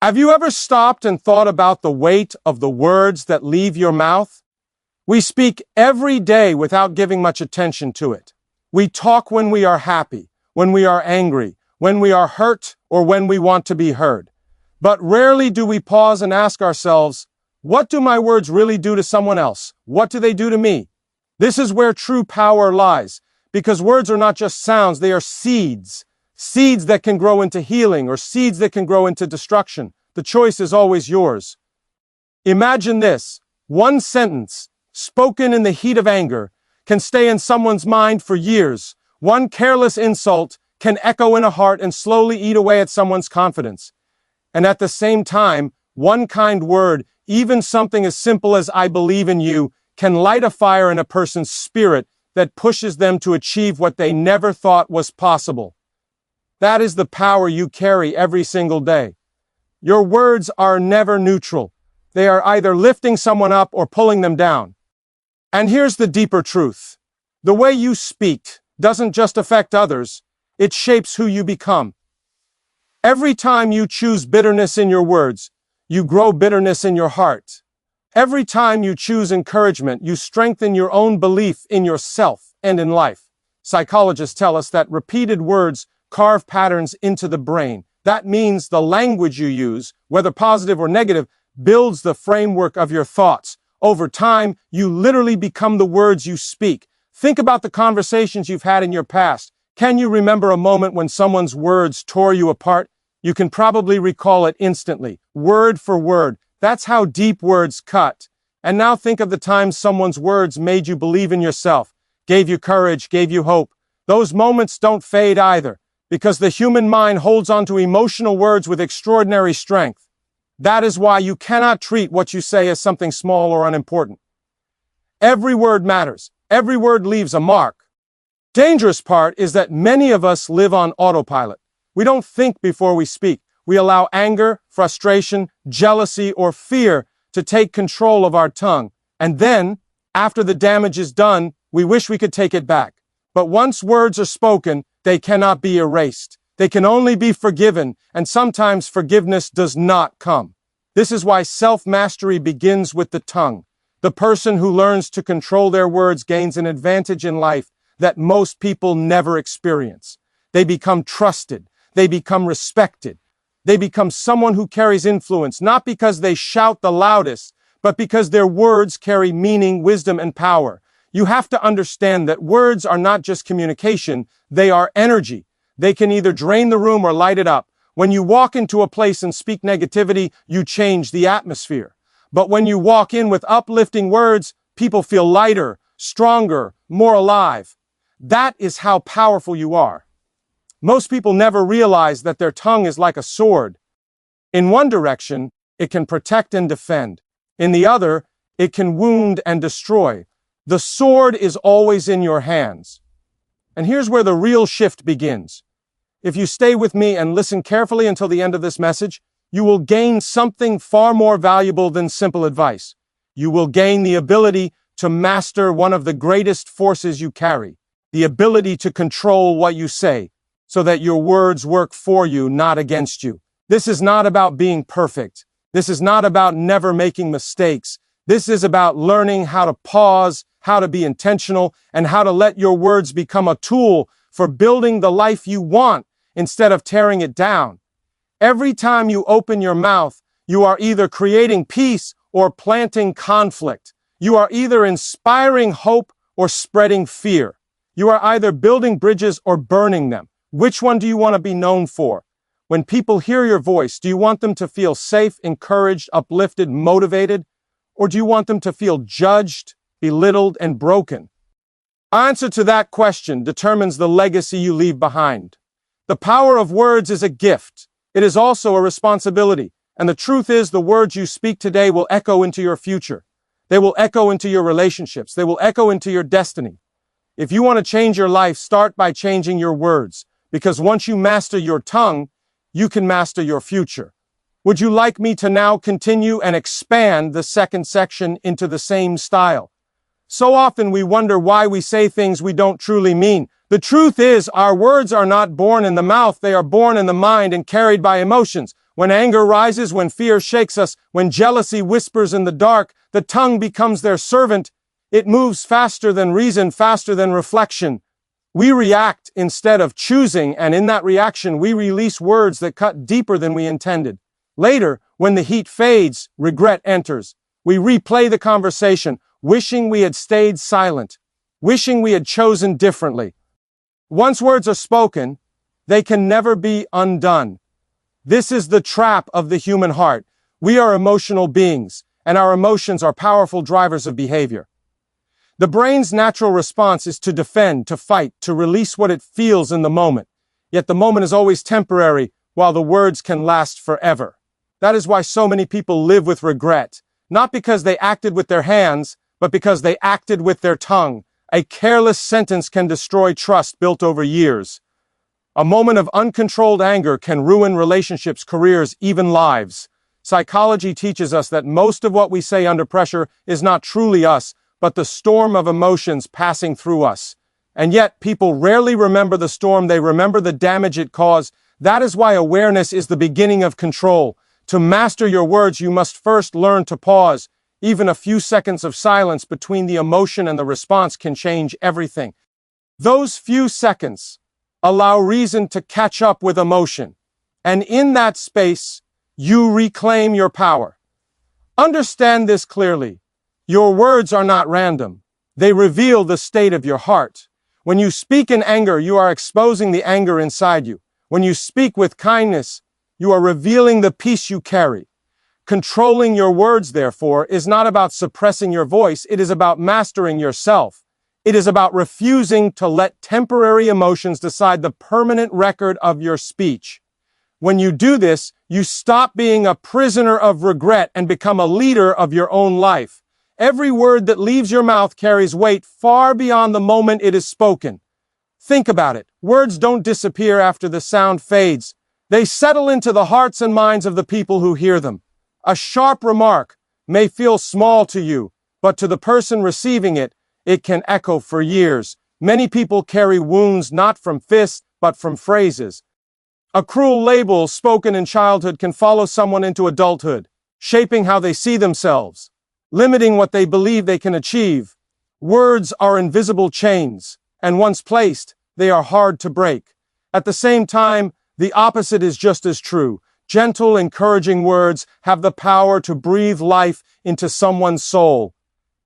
Have you ever stopped and thought about the weight of the words that leave your mouth? We speak every day without giving much attention to it. We talk when we are happy, when we are angry, when we are hurt, or when we want to be heard. But rarely do we pause and ask ourselves, what do my words really do to someone else? What do they do to me? This is where true power lies, because words are not just sounds, they are seeds. Seeds that can grow into healing or seeds that can grow into destruction. The choice is always yours. Imagine this. One sentence, spoken in the heat of anger, can stay in someone's mind for years. One careless insult can echo in a heart and slowly eat away at someone's confidence. And at the same time, one kind word, even something as simple as "I believe in you," can light a fire in a person's spirit that pushes them to achieve what they never thought was possible. That is the power you carry every single day. Your words are never neutral. They are either lifting someone up or pulling them down. And here's the deeper truth. The way you speak doesn't just affect others, it shapes who you become. Every time you choose bitterness in your words, you grow bitterness in your heart. Every time you choose encouragement, you strengthen your own belief in yourself and in life. Psychologists tell us that repeated words carve patterns into the brain. That means the language you use, whether positive or negative, builds the framework of your thoughts. Over time, you literally become the words you speak. Think about the conversations you've had in your past. Can you remember a moment when someone's words tore you apart? You can probably recall it instantly, word for word. That's how deep words cut. And now think of the times someone's words made you believe in yourself, gave you courage, gave you hope. Those moments don't fade either, because the human mind holds on to emotional words with extraordinary strength. That is why you cannot treat what you say as something small or unimportant. Every word matters. Every word leaves a mark. Dangerous part is that many of us live on autopilot. We don't think before we speak. We allow anger, frustration, jealousy, or fear to take control of our tongue. And then, after the damage is done, we wish we could take it back. But once words are spoken, they cannot be erased. They can only be forgiven, and sometimes forgiveness does not come. This is why self-mastery begins with the tongue. The person who learns to control their words gains an advantage in life that most people never experience. They become trusted. They become respected. They become someone who carries influence, not because they shout the loudest, but because their words carry meaning, wisdom, and power. You have to understand that words are not just communication, they are energy. They can either drain the room or light it up. When you walk into a place and speak negativity, you change the atmosphere. But when you walk in with uplifting words, people feel lighter, stronger, more alive. That is how powerful you are. Most people never realize that their tongue is like a sword. In one direction, it can protect and defend. In the other, it can wound and destroy. The sword is always in your hands. And here's where the real shift begins. If you stay with me and listen carefully until the end of this message, you will gain something far more valuable than simple advice. You will gain the ability to master one of the greatest forces you carry, the ability to control what you say, so that your words work for you, not against you. This is not about being perfect. This is not about never making mistakes. This is about learning how to pause, how to be intentional, and how to let your words become a tool for building the life you want instead of tearing it down. Every time you open your mouth, you are either creating peace or planting conflict. You are either inspiring hope or spreading fear. You are either building bridges or burning them. Which one do you want to be known for? When people hear your voice, do you want them to feel safe, encouraged, uplifted, motivated? Or do you want them to feel judged, belittled, and broken? Answer to that question determines the legacy you leave behind. The power of words is a gift. It is also a responsibility. And the truth is, the words you speak today will echo into your future. They will echo into your relationships. They will echo into your destiny. If you want to change your life, start by changing your words. Because once you master your tongue, you can master your future. Would you like me to now continue and expand the second section into the same style? So often we wonder why we say things we don't truly mean. The truth is, our words are not born in the mouth, they are born in the mind and carried by emotions. When anger rises, when fear shakes us, when jealousy whispers in the dark, the tongue becomes their servant. It moves faster than reason, faster than reflection. We react instead of choosing, and in that reaction, we release words that cut deeper than we intended. Later, when the heat fades, regret enters. We replay the conversation, wishing we had stayed silent, wishing we had chosen differently. Once words are spoken, they can never be undone. This is the trap of the human heart. We are emotional beings, and our emotions are powerful drivers of behavior. The brain's natural response is to defend, to fight, to release what it feels in the moment. Yet the moment is always temporary, while the words can last forever. That is why so many people live with regret, not because they acted with their hands, but because they acted with their tongue. A careless sentence can destroy trust built over years. A moment of uncontrolled anger can ruin relationships, careers, even lives. Psychology teaches us that most of what we say under pressure is not truly us, but the storm of emotions passing through us. And yet, people rarely remember the storm, they remember the damage it caused. That is why awareness is the beginning of control. To master your words, you must first learn to pause. Even a few seconds of silence between the emotion and the response can change everything. Those few seconds allow reason to catch up with emotion. And in that space, you reclaim your power. Understand this clearly. Your words are not random. They reveal the state of your heart. When you speak in anger, you are exposing the anger inside you. When you speak with kindness, you are revealing the peace you carry. Controlling your words, therefore, is not about suppressing your voice. It is about mastering yourself. It is about refusing to let temporary emotions decide the permanent record of your speech. When you do this, you stop being a prisoner of regret and become a leader of your own life. Every word that leaves your mouth carries weight far beyond the moment it is spoken. Think about it. Words don't disappear after the sound fades. They settle into the hearts and minds of the people who hear them. A sharp remark may feel small to you, but to the person receiving it, it can echo for years. Many people carry wounds not from fists, but from phrases. A cruel label spoken in childhood can follow someone into adulthood, shaping how they see themselves, limiting what they believe they can achieve. Words are invisible chains, and once placed, they are hard to break. At the same time, the opposite is just as true. Gentle, encouraging words have the power to breathe life into someone's soul.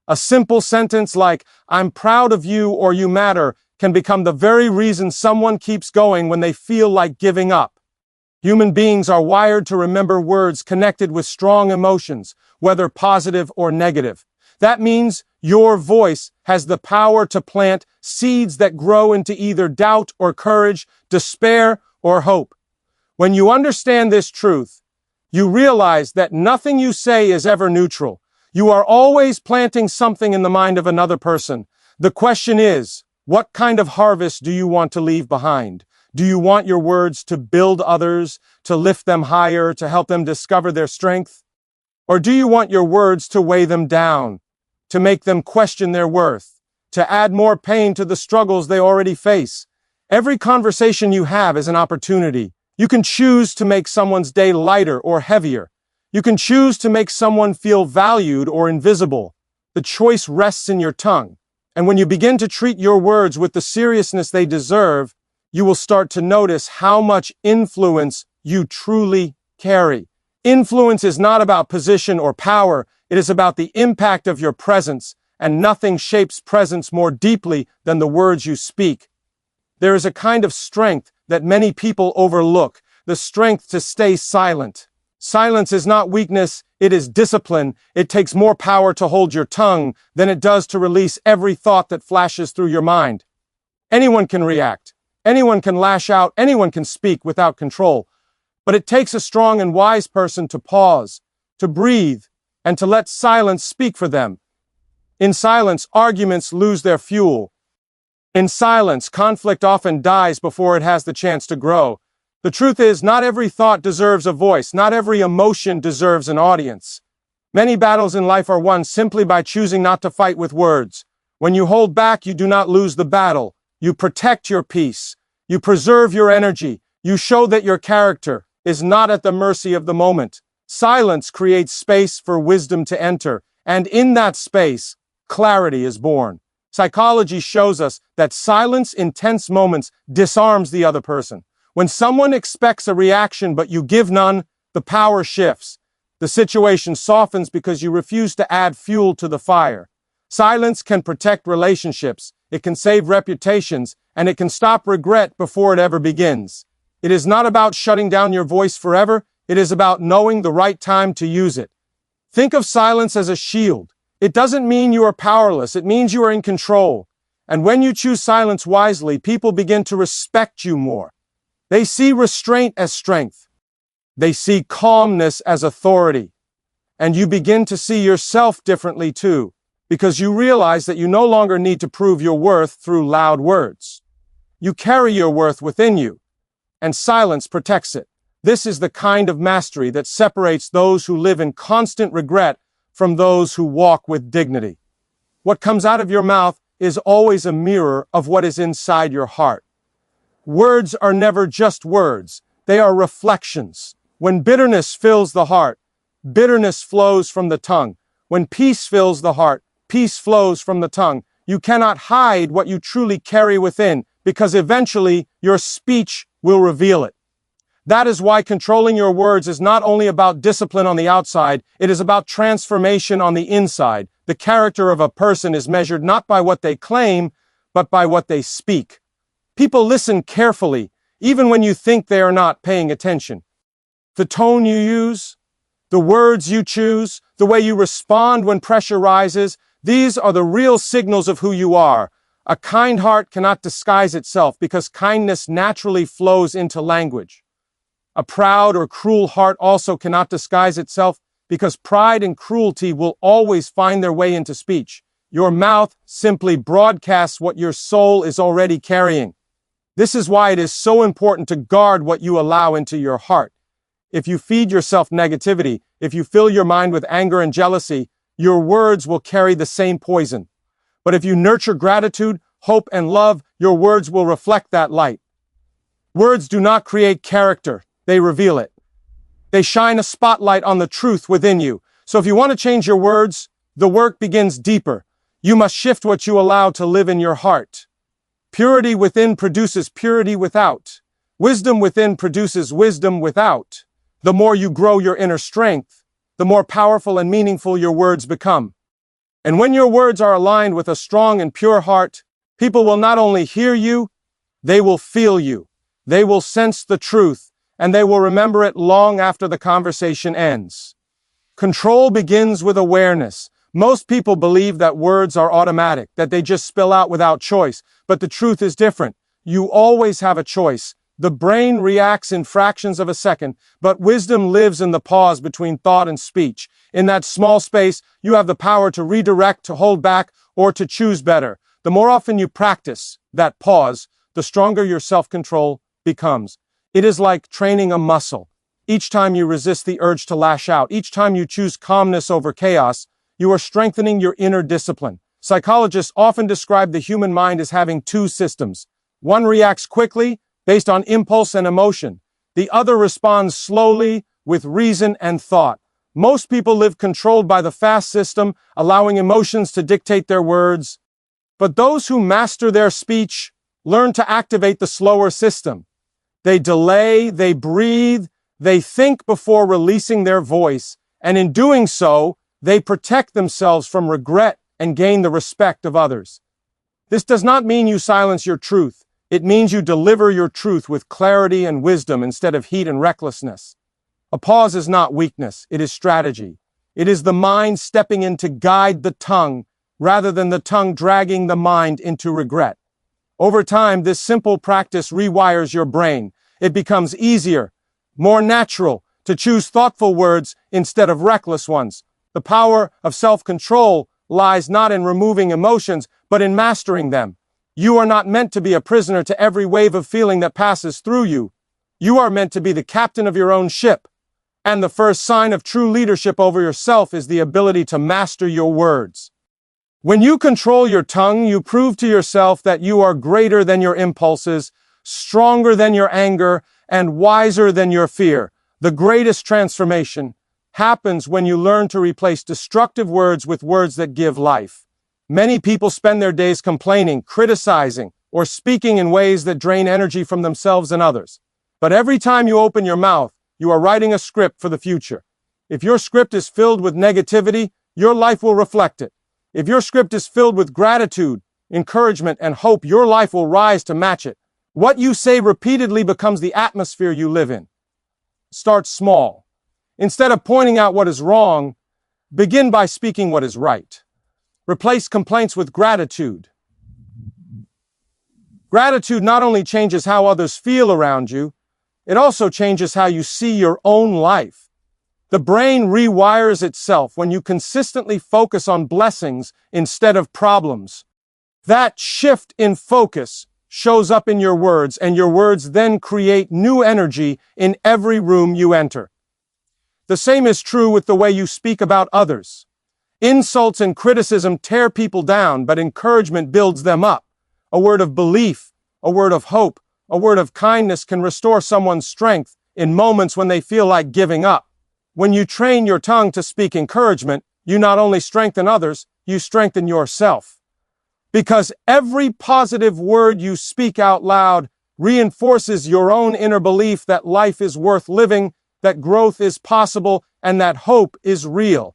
A simple sentence like, "I'm proud of you" or "you matter," can become the very reason someone keeps going when they feel like giving up. Human beings are wired to remember words connected with strong emotions, whether positive or negative. That means your voice has the power to plant seeds that grow into either doubt or courage, despair or hope. When you understand this truth, you realize that nothing you say is ever neutral. You are always planting something in the mind of another person. The question is, what kind of harvest do you want to leave behind? Do you want your words to build others, to lift them higher, to help them discover their strength? Or do you want your words to weigh them down, to make them question their worth, to add more pain to the struggles they already face? Every conversation you have is an opportunity. You can choose to make someone's day lighter or heavier. You can choose to make someone feel valued or invisible. The choice rests in your tongue. And when you begin to treat your words with the seriousness they deserve, you will start to notice how much influence you truly carry. Influence is not about position or power. It is about the impact of your presence, and nothing shapes presence more deeply than the words you speak. There is a kind of strength that many people overlook, the strength to stay silent. Silence is not weakness, it is discipline. It takes more power to hold your tongue than it does to release every thought that flashes through your mind. Anyone can react, anyone can lash out, anyone can speak without control. But it takes a strong and wise person to pause, to breathe, and to let silence speak for them. In silence, arguments lose their fuel. In silence, conflict often dies before it has the chance to grow. The truth is, not every thought deserves a voice. Not every emotion deserves an audience. Many battles in life are won simply by choosing not to fight with words. When you hold back, you do not lose the battle. You protect your peace. You preserve your energy. You show that your character, is not at the mercy of the moment. Silence creates space for wisdom to enter, and in that space, clarity is born. Psychology shows us that silence in tense moments disarms the other person. When someone expects a reaction but you give none, the power shifts. The situation softens because you refuse to add fuel to the fire. Silence can protect relationships, it can save reputations, and it can stop regret before it ever begins. It is not about shutting down your voice forever, it is about knowing the right time to use it. Think of silence as a shield. It doesn't mean you are powerless, it means you are in control. And when you choose silence wisely, people begin to respect you more. They see restraint as strength. They see calmness as authority. And you begin to see yourself differently too, because you realize that you no longer need to prove your worth through loud words. You carry your worth within you, and silence protects it. This is the kind of mastery that separates those who live in constant regret from those who walk with dignity. What comes out of your mouth is always a mirror of what is inside your heart. Words are never just words, they are reflections. When bitterness fills the heart, bitterness flows from the tongue. When peace fills the heart, peace flows from the tongue. You cannot hide what you truly carry within, because eventually your speech will reveal it. That is why controlling your words is not only about discipline on the outside, it is about transformation on the inside. The character of a person is measured not by what they claim, but by what they speak. People listen carefully, even when you think they are not paying attention. The tone you use, the words you choose, the way you respond when pressure rises, these are the real signals of who you are. A kind heart cannot disguise itself because kindness naturally flows into language. A proud or cruel heart also cannot disguise itself because pride and cruelty will always find their way into speech. Your mouth simply broadcasts what your soul is already carrying. This is why it is so important to guard what you allow into your heart. If you feed yourself negativity, if you fill your mind with anger and jealousy, your words will carry the same poison. But if you nurture gratitude, hope, and love, your words will reflect that light. Words do not create character, they reveal it. They shine a spotlight on the truth within you. So if you want to change your words, the work begins deeper. You must shift what you allow to live in your heart. Purity within produces purity without. Wisdom within produces wisdom without. The more you grow your inner strength, the more powerful and meaningful your words become. And when your words are aligned with a strong and pure heart, people will not only hear you, they will feel you. They will sense the truth, and they will remember it long after the conversation ends. Control begins with awareness. Most people believe that words are automatic, that they just spill out without choice, but the truth is different. You always have a choice. The brain reacts in fractions of a second, but wisdom lives in the pause between thought and speech. In that small space, you have the power to redirect, to hold back, or to choose better. The more often you practice that pause, the stronger your self-control becomes. It is like training a muscle. Each time you resist the urge to lash out, each time you choose calmness over chaos, you are strengthening your inner discipline. Psychologists often describe the human mind as having two systems. One reacts quickly, based on impulse and emotion. The other responds slowly, with reason and thought. Most people live controlled by the fast system, allowing emotions to dictate their words. But those who master their speech learn to activate the slower system. They delay, they breathe, they think before releasing their voice, and in doing so, they protect themselves from regret and gain the respect of others. This does not mean you silence your truth. It means you deliver your truth with clarity and wisdom instead of heat and recklessness. A pause is not weakness, it is strategy. It is the mind stepping in to guide the tongue, rather than the tongue dragging the mind into regret. Over time, this simple practice rewires your brain. It becomes easier, more natural, to choose thoughtful words instead of reckless ones. The power of self-control lies not in removing emotions, but in mastering them. You are not meant to be a prisoner to every wave of feeling that passes through you. You are meant to be the captain of your own ship. And the first sign of true leadership over yourself is the ability to master your words. When you control your tongue, you prove to yourself that you are greater than your impulses, stronger than your anger, and wiser than your fear. The greatest transformation happens when you learn to replace destructive words with words that give life. Many people spend their days complaining, criticizing, or speaking in ways that drain energy from themselves and others. But every time you open your mouth, you are writing a script for the future. If your script is filled with negativity, your life will reflect it. If your script is filled with gratitude, encouragement, and hope, your life will rise to match it. What you say repeatedly becomes the atmosphere you live in. Start small. Instead of pointing out what is wrong, begin by speaking what is right. Replace complaints with gratitude. Gratitude not only changes how others feel around you, it also changes how you see your own life. The brain rewires itself when you consistently focus on blessings instead of problems. That shift in focus shows up in your words, and your words then create new energy in every room you enter. The same is true with the way you speak about others. Insults and criticism tear people down, but encouragement builds them up. A word of belief, a word of hope, a word of kindness can restore someone's strength in moments when they feel like giving up. When you train your tongue to speak encouragement, you not only strengthen others, you strengthen yourself. Because every positive word you speak out loud reinforces your own inner belief that life is worth living, that growth is possible, and that hope is real.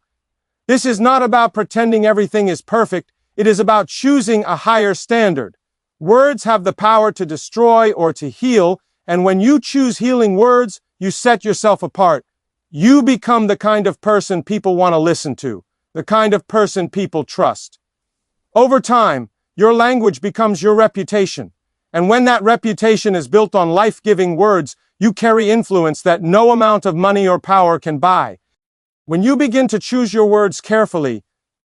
This is not about pretending everything is perfect. It is about choosing a higher standard. Words have the power to destroy or to heal, and when you choose healing words, you set yourself apart. You become the kind of person people want to listen to, the kind of person people trust. Over time, your language becomes your reputation, and when that reputation is built on life-giving words, you carry influence that no amount of money or power can buy. When you begin to choose your words carefully,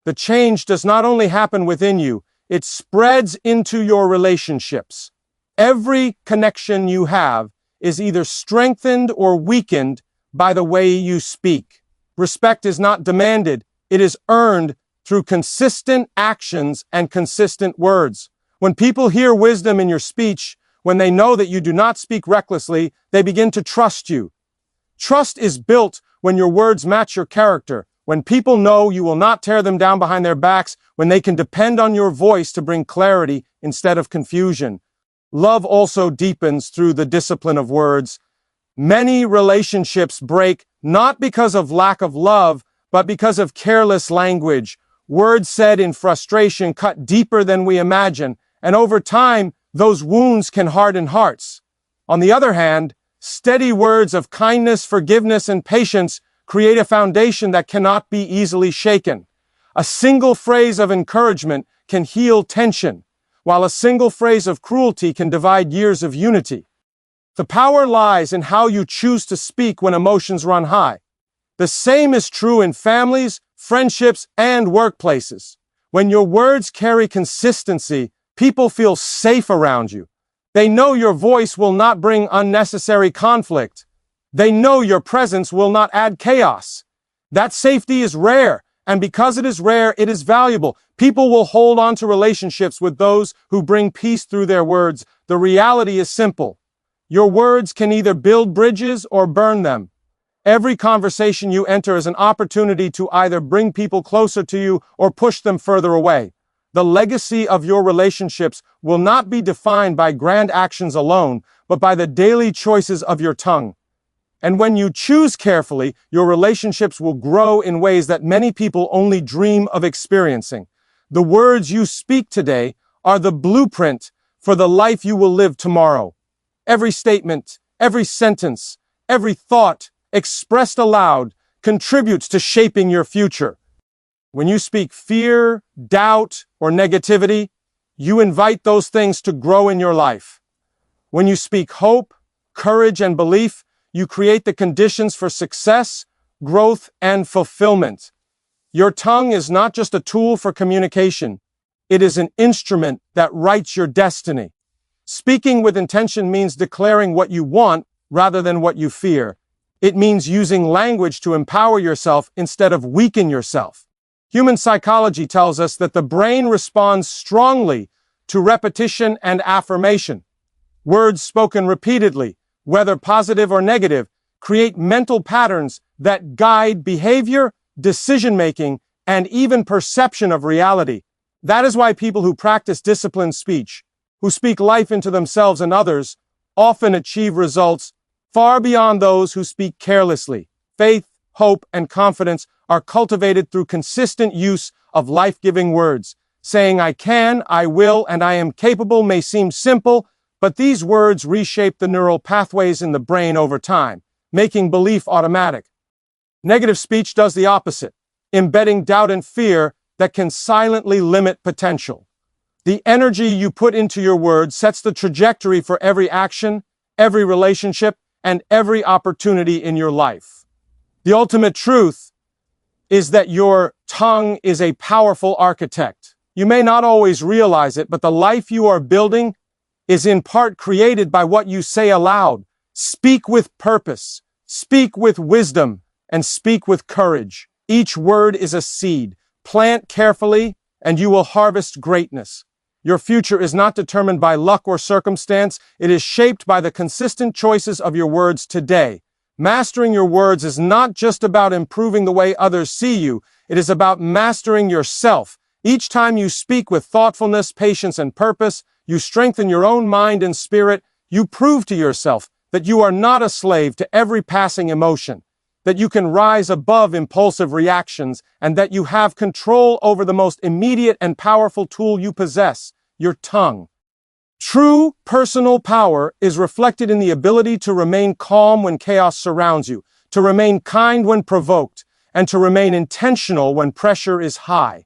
the change does not only happen within you, it spreads into your relationships. Every connection you have is either strengthened or weakened by the way you speak. Respect is not demanded, it is earned through consistent actions and consistent words. When people hear wisdom in your speech, when they know that you do not speak recklessly, they begin to trust you. Trust is built when your words match your character, when people know you will not tear them down behind their backs, when they can depend on your voice to bring clarity instead of confusion. Love also deepens through the discipline of words. Many relationships break not because of lack of love, but because of careless language. Words said in frustration cut deeper than we imagine, and over time, those wounds can harden hearts. On the other hand, steady words of kindness, forgiveness, and patience create a foundation that cannot be easily shaken. A single phrase of encouragement can heal tension, while a single phrase of cruelty can divide years of unity. The power lies in how you choose to speak when emotions run high. The same is true in families, friendships, and workplaces. When your words carry consistency, people feel safe around you. They know your voice will not bring unnecessary conflict. They know your presence will not add chaos. That safety is rare, and because it is rare, it is valuable. People will hold on to relationships with those who bring peace through their words. The reality is simple. Your words can either build bridges or burn them. Every conversation you enter is an opportunity to either bring people closer to you or push them further away. The legacy of your relationships will not be defined by grand actions alone, but by the daily choices of your tongue. And when you choose carefully, your relationships will grow in ways that many people only dream of experiencing. The words you speak today are the blueprint for the life you will live tomorrow. Every statement, every sentence, every thought expressed aloud contributes to shaping your future. When you speak fear, doubt, or negativity, you invite those things to grow in your life. When you speak hope, courage, and belief, you create the conditions for success, growth, and fulfillment. Your tongue is not just a tool for communication. It is an instrument that writes your destiny. Speaking with intention means declaring what you want rather than what you fear. It means using language to empower yourself instead of weaken yourself. Human psychology tells us that the brain responds strongly to repetition and affirmation. Words spoken repeatedly, whether positive or negative, create mental patterns that guide behavior, decision-making, and even perception of reality. That is why people who practice disciplined speech, who speak life into themselves and others, often achieve results far beyond those who speak carelessly. Faith, hope, and confidence are cultivated through consistent use of life-giving words. Saying I can, I will, and I am capable may seem simple, but these words reshape the neural pathways in the brain over time, making belief automatic. Negative speech does the opposite, embedding doubt and fear that can silently limit potential. The energy you put into your words sets the trajectory for every action, every relationship, and every opportunity in your life. The ultimate truth is that your tongue is a powerful architect. You may not always realize it, but the life you are building is in part created by what you say aloud. Speak with purpose, speak with wisdom, and speak with courage. Each word is a seed. Plant carefully, and you will harvest greatness. Your future is not determined by luck or circumstance. It is shaped by the consistent choices of your words today. Mastering your words is not just about improving the way others see you. It is about mastering yourself. Each time you speak with thoughtfulness, patience, and purpose, you strengthen your own mind and spirit. You prove to yourself that you are not a slave to every passing emotion, that you can rise above impulsive reactions, and that you have control over the most immediate and powerful tool you possess, your tongue. True personal power is reflected in the ability to remain calm when chaos surrounds you, to remain kind when provoked, and to remain intentional when pressure is high.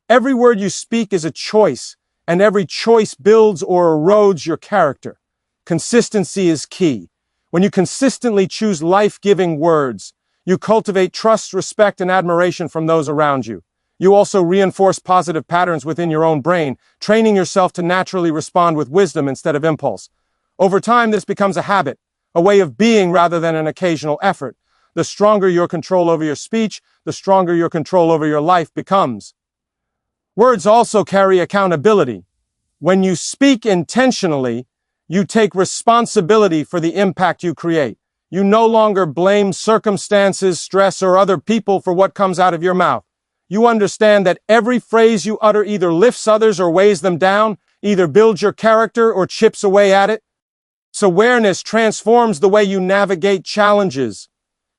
Every word you speak is a choice, and every choice builds or erodes your character. Consistency is key. When you consistently choose life-giving words, you cultivate trust, respect, and admiration from those around you. You also reinforce positive patterns within your own brain, training yourself to naturally respond with wisdom instead of impulse. Over time, this becomes a habit, a way of being rather than an occasional effort. The stronger your control over your speech, the stronger your control over your life becomes. Words also carry accountability. When you speak intentionally, you take responsibility for the impact you create. You no longer blame circumstances, stress, or other people for what comes out of your mouth. You understand that every phrase you utter either lifts others or weighs them down, either builds your character or chips away at it. So awareness transforms the way you navigate challenges,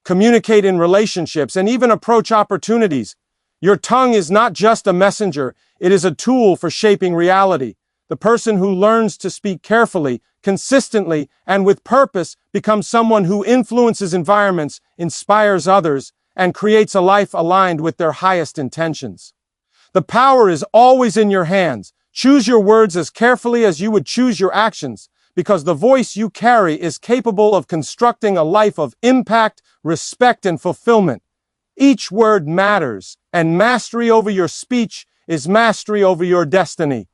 communicate in relationships, and even approach opportunities. Your tongue is not just a messenger, it is a tool for shaping reality. The person who learns to speak carefully, consistently, and with purpose becomes someone who influences environments, inspires others, and creates a life aligned with their highest intentions. The power is always in your hands. Choose your words as carefully as you would choose your actions, because the voice you carry is capable of constructing a life of impact, respect, and fulfillment. Each word matters, and mastery over your speech is mastery over your destiny.